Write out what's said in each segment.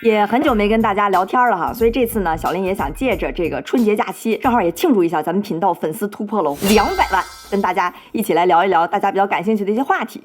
也很久没跟大家聊天了哈，所以这次呢，小林也想借着这个春节假期，正好也庆祝一下咱们频道粉絲突破了200万，跟大家一起来聊一聊大家比较感興趣的一些話題。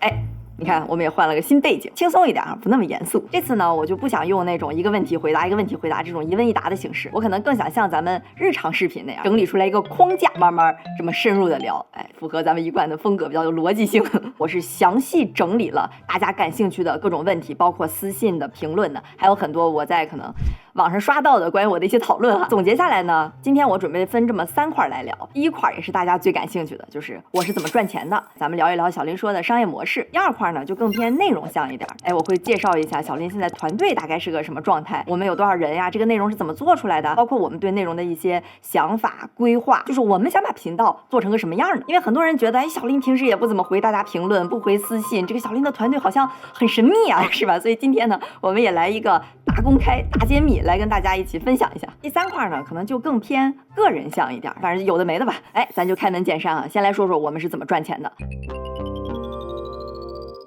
你看，我們也換了個新背景，輕鬆一點啊，不那麼嚴肅。這次呢，我就不想用那種一個問題回答一個問題回答這種一問一答的形式，我可能更想像咱們日常視頻那樣，整理出來一個框架，慢慢這麼深入的聊，符合咱們一貫的風格，比較有邏輯性。我是詳細整理了大家感興趣的各種問題，包括私信的、評論的，還有很多我在可能網上刷到的關於我的一些討論哈。總結下來呢，今天我準備分這麼3塊來聊。第一塊也是大家最感興趣的，就是我是怎麼賺錢的，咱們聊一聊小林說的商業模式。第二塊呢，就更偏內容向一點，我會介紹一下小林現在團隊大概是個什麼狀態，我們有多少人呀，這個內容是怎麼做出來的，包括我們對內容的一些想法規劃，就是我們想把頻道做成個什麼樣的。因為很多人覺得，小林平時也不怎麼回大家評論，不回私信，這個小林的團隊好像很神秘啊，是吧？所以今天呢，我們也來一個大公開、大揭秘，來跟大家一起分享一下。第3塊呢，可能就更偏個人向一點，反正有的沒的吧。咱就開門見山啊，先來說說我們是怎麼賺錢的。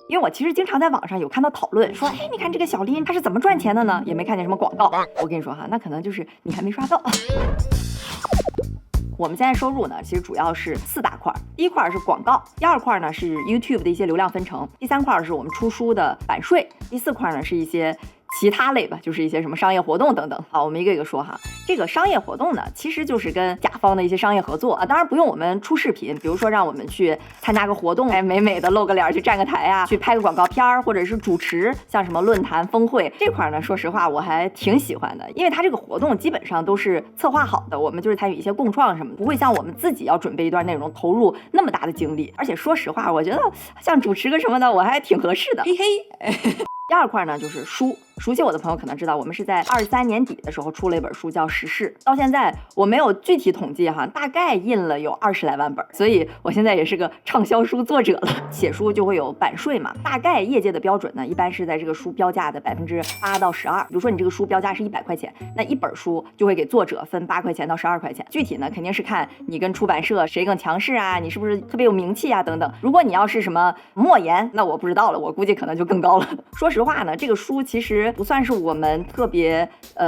因為我其實經常在網上有看到討論，說，你看這個小林他是怎麼賺錢的呢？也沒看見什麼廣告。我跟你說哈，那可能就是你還沒刷到。我們現在收入呢，其實主要是4大塊。第一塊是廣告，第二塊呢是 YouTube 的一些流量分成，第3塊是我們出書的版稅，第4塊呢是一些其他類吧，就是一些什麼商業活動等等。好，我們一個一個說哈。這個商業活動呢，其實就是跟甲方的一些商業合作啊，當然不用我們出視頻，比如說讓我們去參加個活動，美美的露個臉去站個台啊，去拍個廣告片，或者是主持像什麼論壇峰會這塊呢，說實話我還挺喜歡的，因為它這個活動基本上都是策劃好的，我們就是參與一些共創什麼的，不會像我們自己要準備一段內容投入那麼大的精力，而且說實話，我覺得像主持個什麼的，我還挺合適的，嘿嘿。第二塊呢就是書，熟悉我的朋友可能知道，我們是在23年底的時候出了一本書叫《時事》，到現在我沒有具體統計哈，大概印了有20來萬本，所以我現在也是個暢銷書作者了。寫書就會有版稅嘛，大概業界的標準呢，一般是在這個書標價的8%到12%。比如說你這個書標價是100塊錢，那一本書就會給作者分8塊錢到12塊錢。具體呢肯定是看你跟出版社誰更強勢啊，你是不是特別有名氣啊等等。如果你要是什麼莫言，那我不知道了，我估計可能就更高了。說實話呢，這個書其實不算是我們特別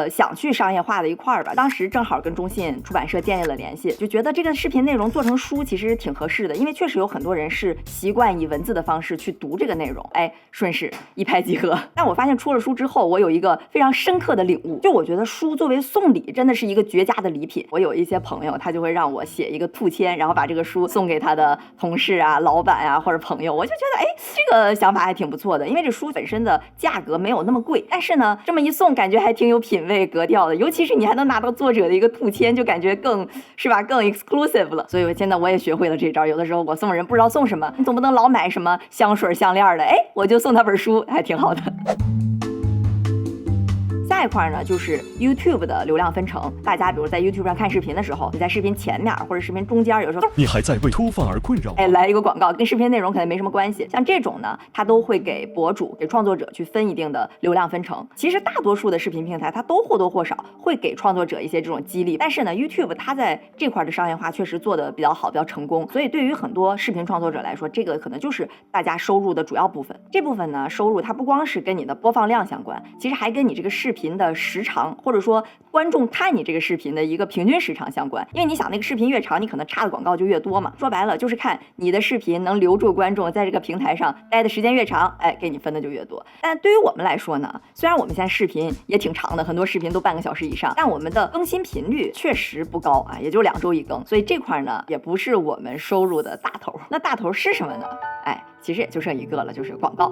想去商業化的一塊吧。當時正好跟中信出版社建立了聯繫，就覺得這個視頻內容做成書其實挺合適的，因為確實有很多人是習慣以文字的方式去讀這個內容，順勢一拍即合。但我發現出了書之後，我有一個非常深刻的領悟，就我覺得書作為送禮真的是一個絕佳的禮品。我有一些朋友，他就會讓我寫一個兔籤，然後把這個書送給他的同事啊、老闆啊或者朋友，我就覺得這個想法還挺不錯的，因為這書本身的價格沒有那麼貴，但是呢這麼一送感覺還挺有品味格調的，尤其是你還能拿到作者的一個兔籤，就感覺更是吧，更 exclusive 了。所以現在我也學會了這招，有的時候我送人不知道送什麼，你總不能老買什麼香水項鏈的，我就送他本書，還挺好的。下一塊呢，就是 YouTube 的流量分成。大家比如在 YouTube 上看視頻的時候，你在視頻前面或者視頻中間，有時候你還在為突發而困擾，來一個廣告，跟視頻內容可能沒什麼關係。像這種呢，它都會給博主、給創作者去分一定的流量分成。其實大多數的視頻平台，它都或多或少會給創作者一些這種激勵。但是呢 ，YouTube 它在這塊的商業化確實做得比較好，比較成功。所以對於很多視頻創作者來說，這個可能就是大家收入的主要部分。這部分呢，收入它不光是跟你的播放量相關，其實還跟你這個視頻的時長，或者說觀眾看你這個視頻的一個平均時長相關。因為你想那個視頻越長，你可能插的廣告就越多嘛。說白了就是看你的視頻能留住觀眾在這個平台上待的時間越長，給你分的就越多。但對於我們來說呢，雖然我們現在視頻也挺長的，很多視頻都半個小時以上，但我們的更新頻率確實不高啊，也就2週一更。所以這塊呢也不是我們收入的大頭。那大頭是什麼呢？其實也就剩一個了，就是廣告。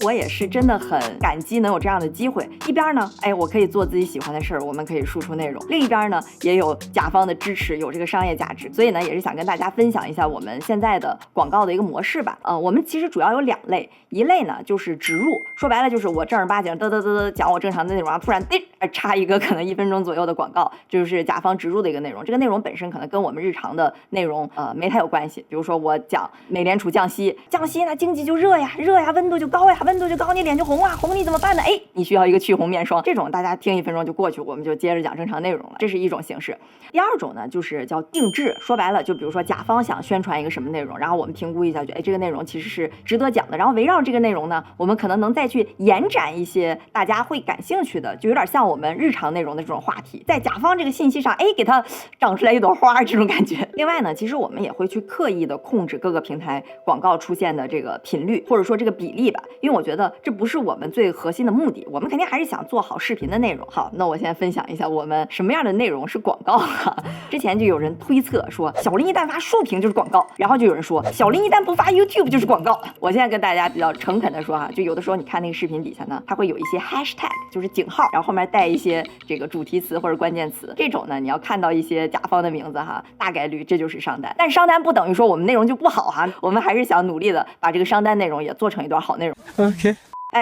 我也是真的很感激能有這樣的機會，一邊呢，我可以做自己喜歡的事兒，我們可以輸出內容；另一邊呢，也有甲方的支持，有這個商業價值。所以呢，也是想跟大家分享一下我們現在的廣告的一個模式吧。我們其實主要有2類，一類呢就是植入，說白了就是我正兒八經嘚嘚嘚嘚講我正常的內容，突然插一個可能1分鐘左右的廣告，就是甲方植入的一個內容。這個內容本身可能跟我們日常的內容沒太有關係。比如說我講美聯儲降息那經濟就熱呀，溫度就高呀，溫度就高你臉就紅啊，紅你怎麼辦呢？你需要一個去红面霜，這種大家聽1分鐘就過去，我們就接着講正常內容了，這是一種形式。第二種呢，就是叫定制，說白了就比如說甲方想宣傳一個什麼內容，然後我們評估一下，觉得這個內容其實是值得講的，然後圍繞這個內容呢，我們可能再去延展一些大家會感興趣的，就有點像我們日常內容的这種話題，在甲方這個信息上，給它長出來一朵花這種感覺。另外呢，其實我們也會去刻意的控制各個平台廣告出現的這個頻率，或者說這個比例吧，因為我覺得這不是我們最核心的目的，我們肯定還是想做好視頻的內容。好，那我先分享一下我們什麼樣的內容是廣告哈。之前就有人推測說小林一旦發豎屏就是廣告，然後就有人說小林一旦不發 YouTube 就是廣告。我現在跟大家比較誠懇的說哈，就有的時候你看那個視頻底下呢，它會有一些 hashtag， 就是井號，然后后面带一些这個主題詞或者關鍵詞，這種呢你要看到一些甲方的名字哈，大概率這就是商單。但商單不等於說我們內容就不好哈，我們還是想努力的把這個商單內容也做成一段好內容。OK。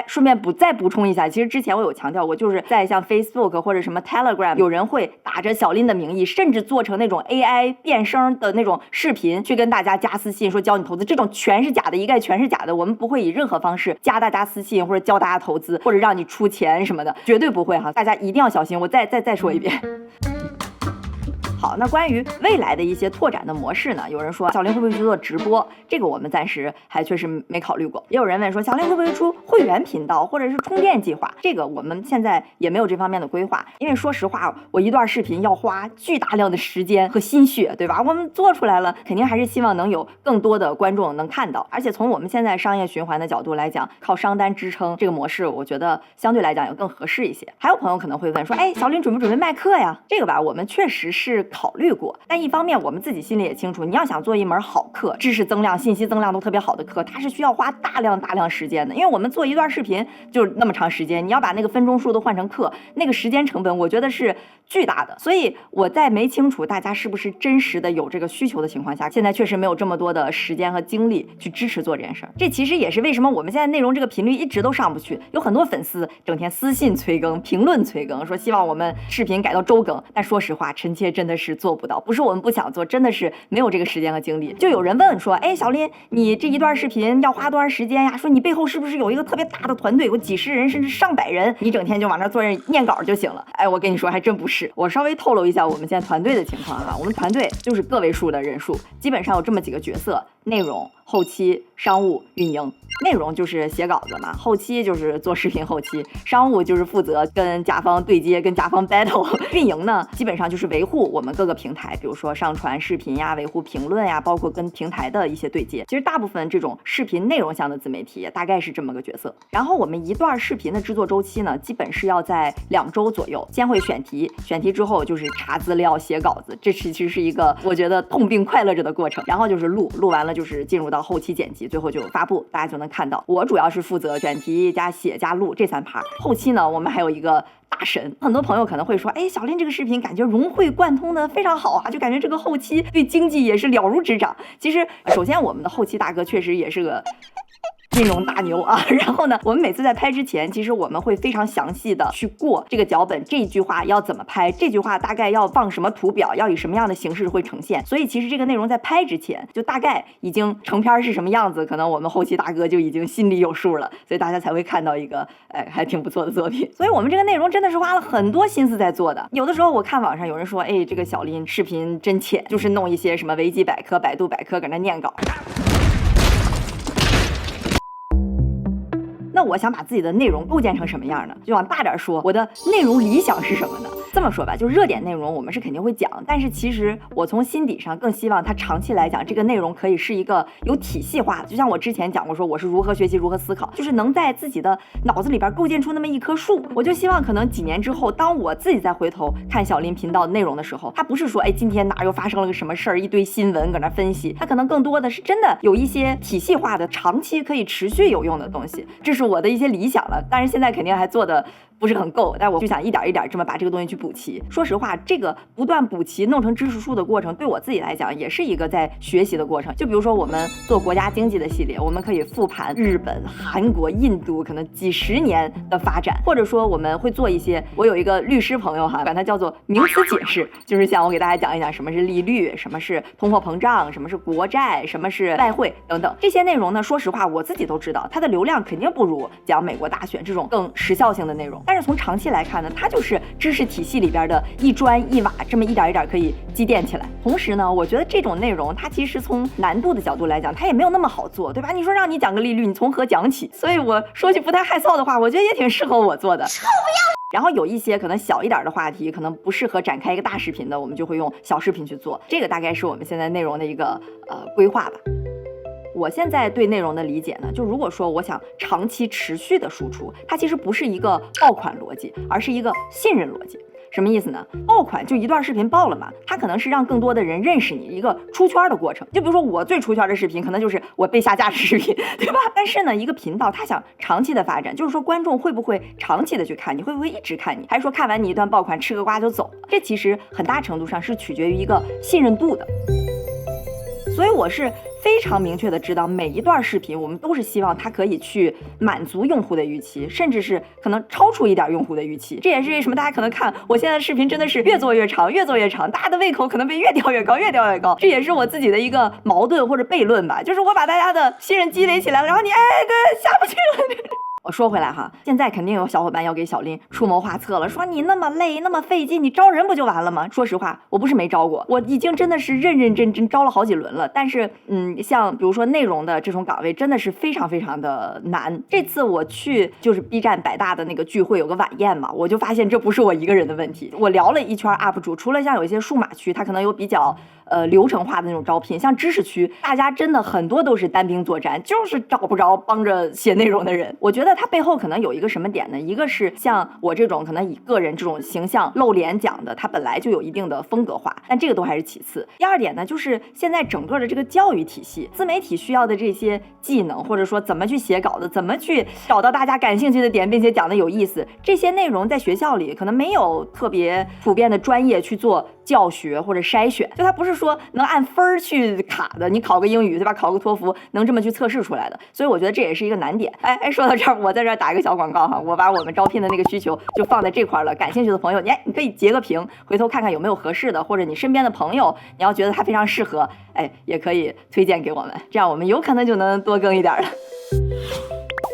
順便再補充一下，其實之前我有強調過，就是在像 Facebook 或者什麼 Telegram， 有人會打着小林的名義，甚至做成那種 AI 變聲的那種視頻，去跟大家加私信說教你投資，這種全是假的，一概全是假的。我們不會以任何方式加大家私信或者教大家投資或者讓你出錢什麼的，絕對不會哈，大家一定要小心。我再說一遍。好，那關於未來的一些拓展的模式呢，有人說小林會不會去做直播，這個我們暫時還確實沒考慮過。也有人問說小林會不會出會員頻道或者是充電計劃，這個我們現在也沒有這方面的規劃，因為說實話，我一段視頻要花巨大量的時間和心血，對吧？我們做出來了，肯定還是希望能有更多的觀眾能看到，而且從我們現在商業循環的角度來講，靠商單支撐這個模式，我覺得相對來講也更合適一些。還有朋友可能會問說，小林準不準備賣課呀？這個吧，我們確實是考慮過，但一方面我們自己心裡也清楚，你要想做一門好課，知識增量、信息增量都特別好的課，它是需要花大量時間的。因為我們做一段視頻就是那麼長時間，你要把那個分鐘數都換成課，那個時間成本我覺得是巨大的。所以我在沒清楚大家是不是真實的有這個需求的情況下，現在確實沒有這麼多的時間和精力去支持做這件事兒。這其實也是為什麼我們現在內容這個頻率一直都上不去，有很多粉絲整天私信催更、評論催更，說希望我們視頻改到週更。但說實話，臣妾真的是做不到，不是我們不想做，真的是沒有這個時間和精力。就有人問說，小林，你這一段視頻要花多長時間呀？說你背後是不是有一個特別大的團队，有幾十人甚至上百人，你整天就往那坐着念稿就行了？我跟你說還真不是。我稍微透露一下我們現在團队的情況哈，我們团队就是個位數的人數，基本上有這麼幾個角色：內容、後期、商務、運營。內容就是寫稿子嘛，後期就是做視頻後期，商務就是負責跟甲方對接，跟甲方 battle。運營呢，基本上就是維護我們各個平台，比如說上傳視頻呀、維護評論呀，包括跟平台的一些對接。其實大部分這種視頻內容向的自媒體大概是這麼個角色。然後我們一段視頻的制作周期呢，基本是要在2周左右。先會選題，選題之後就是查資料、寫稿子，這其實是一個我覺得痛並快樂着的過程。然後就是錄完了就是進入到後期剪輯，最後就發布，大家就能看到。我主要是負責選題加寫加錄這3趴，後期呢我們還有一個大神。很多朋友可能會說，小林這個視頻感覺融會貫通的非常好啊，就感覺這個後期對經濟也是了如指掌。其實首先我們的後期大哥確實也是個金融大牛啊，然後呢，我們每次在拍之前，其實我們會非常詳細的去過這個腳本，這句話要怎麼拍，這句話大概要放什麼圖表，要以什麼樣的形式會呈現。所以其實這個內容在拍之前，就大概已經成片是什麼樣子，可能我們後期大哥就已經心裡有數了，所以大家才會看到一個還挺不錯的作品。所以我們這個內容真的是花了很多心思在做的。有的時候我看網上有人說，這個小林視頻真淺，就是弄一些什麼維基百科、百度百科搁那念稿。那我想把自己的內容構建成什麼樣呢？就往大點說，我的內容理想是什麼呢？這麼說吧，就熱點內容我們是肯定會講，但是其實我從心底上更希望它長期來講，這個內容可以是一個有體系化的。就像我之前講過，說我是如何學習、如何思考，就是能在自己的腦子裡邊構建出那麼一棵樹。我就希望可能幾年之後，當我自己再回頭看小林頻道的內容的時候，它不是說今天哪又發生了個什麼事兒，一堆新聞搁那分析，它可能更多的是真的有一些體系化的、長期可以持續有用的東西。這是我的一些理想了，但是現在肯定還做的不是很夠，但我就想一點一點這麼把這個東西去補齊。說實話，這個不斷補齊弄成知識書的過程，對我自己來講也是一個在學習的過程。就比如說我們做國家经濟的系列，我們可以復盤日本、韓國、印度可能幾十年的发展，或者说我們會做一些，我有一個律師朋友哈，管它叫做名詞解釋，就是像我給大家講一講什麼是利率，什麼是通貨膨脹，什麼是國債，什麼是外匯等等這些內容呢。說實話，我自己都知道，它的流量肯定不如講美國大選這種更時效性的內容。但是從長期來看呢，它就是知識體系裡邊的一磚一瓦，這麼一點一點可以積澱起來。同時呢，我覺得這種內容它其實從難度的角度來講，它也沒有那麼好做，對吧？你說讓你講個利率，你從何講起？所以我說句不太害臊的話，我覺得也挺適合我做的。臭不要！然後有一些可能小一點的話題，可能不適合展開一個大視頻的，我們就會用小視頻去做。這個大概是我們現在內容的一個規劃吧。我現在對內容的理解呢，就如果說我想長期持續的輸出，它其實不是一個爆款逻輯，而是一個信任逻輯。什么意思呢？爆款就一段视頻爆了嘛，它可能是讓更多的人認識你一個出圈的過程。就比如說我最出圈的視頻，可能就是我被下架的視頻，對吧？但是呢，一個頻道它想長期的發展，就是說觀眾會不會長期的去看你，會不會一直看你，還是說看完你一段爆款吃個瓜就走了？這其實很大程度上是取決於一個信任度的。所以我是非常明確的知道，每一段視頻我們都是希望它可以去滿足用戶的預期，甚至是可能超出一點用戶的預期。這也是為什麼大家可能看我現在的視頻真的是越做越長，越做越長，大家的胃口可能被越吊越高，越吊越高。這也是我自己的一個矛盾或者悖論吧，就是我把大家的信任積累起來了，然後你對下不去了。我說回來哈，現在肯定有小夥伴要給小林出謀劃策了，說你那麼累那麼費勁，你招人不就完了嗎？說實話，我不是沒招過，我已經真的是認認真真招了好幾輪了。但是像比如說內容的這種崗位真的是非常非常的難。這次我去就是 B 站百大的那個聚會有個晚宴嘛，我就發現這不是我一個人的問題。我聊了一圈 UP 主，除了像有一些數碼區，它可能有比較流程化的那種招聘，像知識區，大家真的很多都是單兵作戰，就是找不着幫着寫內容的人。我覺得它背後可能有一個什麼點呢？一個是像我這種可能以個人這種形象露臉講的，它本來就有一定的風格化，但這個都還是其次。第二點呢，就是現在整個的這個教育體系，自媒體需要的這些技能，或者說怎麼去寫稿子，怎麼去找到大家感興趣的點，並且講的有意思，這些內容在學校裡可能沒有特別普遍的專業去做教學或者篩選，就它不是說能按分去卡的，你考個英語對吧，考個托福能這麼去測試出來的。所以我覺得這也是一個難點。說到這兒，我在這兒打一個小廣告哈，我把我們招聘的那個需求就放在這塊了，感興趣的朋友你可以截個屏，回頭看看有沒有合適的，或者你身邊的朋友你要覺得他非常適合，也可以推薦給我們，這樣我們有可能就能多更一點了。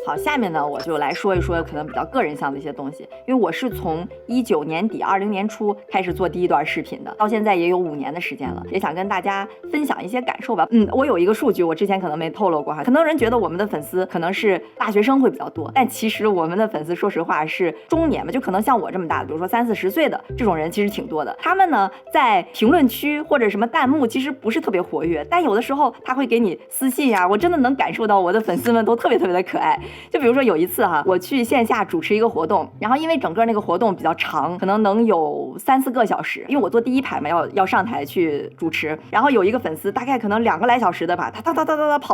好，下面呢我就來說一說可能比較個人向的一些東西，因為我是从19年底20年初開始做第一段視頻的，到現在也有5年的時間了，也想跟大家分享一些感受吧。我有一個數據，我之前可能沒透露過哈，很多人覺得我們的粉絲可能是大學生會比較多，但其實我們的粉絲說實話是中年嘛，就可能像我這麼大的，比如說30、40歲的這種人其實挺多的。他們呢在評論區或者什麼彈幕其實不是特別活躍，但有的時候他會給你私信呀，我真的能感受到我的粉絲們都特別特別的可愛。就比如說有一次哈，我去線下主持一個活動，然後因為整個那個活動比較長，可能能有3、4個小時，因為我坐第一排嘛，要上台去主持，然後有一個粉絲大概可能2個來小時的吧，他跑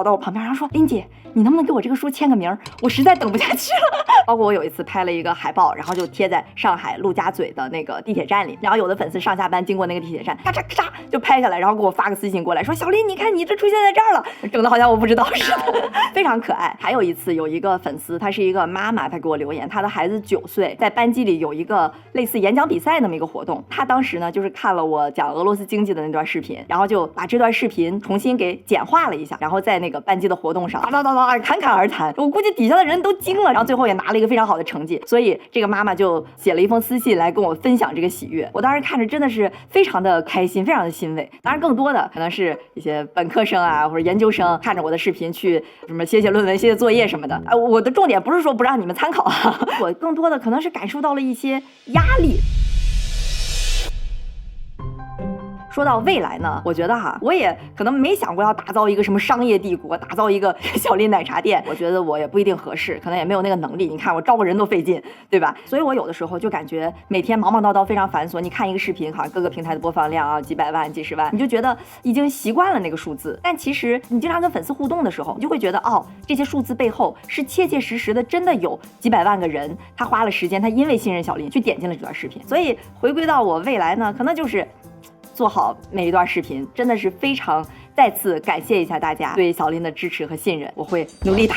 到我旁邊，然後說林姐，你能不能給我這個書簽個名？我實在等不下去了。包括我有一次拍了一個海報，然後就貼在上海陸家嘴的那個地鐵站裡，然後有的粉絲上下班經過那個地鐵站，咔嚓咔嚓就拍下來，然後給我發個私信過來說，小林你看你這出現在這兒了，整的好像我不知道似的，非常可愛。還有一次有一個粉絲，她是一個媽媽，她給我留言，她的孩子9歲，在班級裡有一個類似演講比賽那麼一個活動，她當時呢就是看了我講俄羅斯經濟的那段視頻，然後就把這段視頻重新給簡化了一下，然後在那個班級的活動上侃侃而談，我估計底下的人都驚了，然後最後也拿了一個非常好的成績，所以這個媽媽就寫了一封私信來跟我分享這個喜悅，我當時看着真的是非常的開心，非常的欣慰。當然更多的可能是一些本科生啊或者研究生看着我的視頻去什麼寫論文寫作業什麼的，我的重點不是說不讓你們參考啊，我更多的可能是感受到了一些壓力。說到未來呢，我覺得我也可能没想过要打造一個什麼商業帝國，打造一個小林奶茶店，我覺得我也不一定合適，可能也沒有那個能力。你看我招個人都費勁，對吧？所以我有的時候就感覺每天忙忙叨叨，非常繁瑣。你看一個視頻，好像各個平台的播放量幾百萬、幾十萬，你就覺得已經習慣了那個數字。但其實你經常跟粉絲互動的時候，你就會覺得這些數字背後是切切實實的，真的有幾百萬個人，他花了時間，他因為信任小林去點進了這段視頻。所以回歸到我未來呢，可能就是做好每一段視頻，真的是非常再次感謝一下大家對小林的支持和信任，我會努力的。